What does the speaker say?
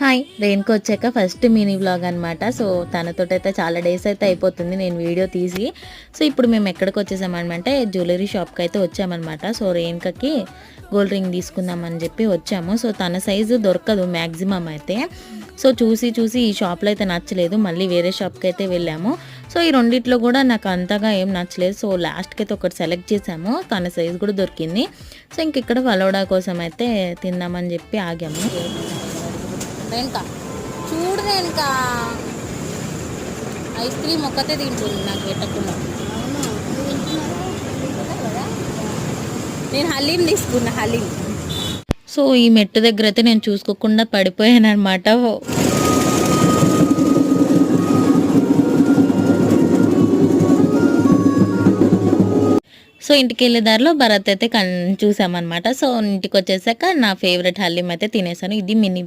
Hi! రెయిన్‌కొచ్చాక first mini vlog అనమాట. So, తనతోటైతే చాలా days అయితే అయిపోతుంది నేను వీడియో తీసి. సో, ఇప్పుడు మేము ఎక్కడికొచ్చేసామనమంటే జ్యువెలరీ షాప్‌కైతే వచ్చామనమాట. సో, రేణుకకి గోల్డ్ రింగ్ తీసుకుందామని చెప్పి వచ్చాము. సో, తన సైజు దొరకదు మ్యాక్సిమం అయితే. సో, చూసి ఈ షాప్‌లో అయితే నచ్చలేదు. మళ్ళీ వేరే షాప్‌కైతే వెళ్ళాము. సో, ఈ రెండిట్లో కూడా నాకు అంతగా ఏం నచ్చలేదు. సో, లాస్ట్‌కైతే ఒకటి సెలెక్ట్ చేసాము. తన సైజు కూడా దొరికింది. సో, ఇంకిక్కడ ఫలోడా కోసం అయితే తిందామని చెప్పి ఆగాము. రేణుక చూడు రేణుక ఐస్ క్రీమ్ ఒక్కతే తింటుంది నాకు పెట్టకుండా. నేను హలీం తీసుకున్నా హలీం. సో, ఈ మెట్టు దగ్గర అయితే నేను చూసుకోకుండా పడిపోయాను అనమాట. సో, ఇంటికి వెళ్ళే దారిలో భరత్ అయితే చూసామన్నమాట. సో, ఇంటికి వచ్చేసాక నా ఫేవరెట్ హలీం అయితే తినేసాను. ఇది మినీ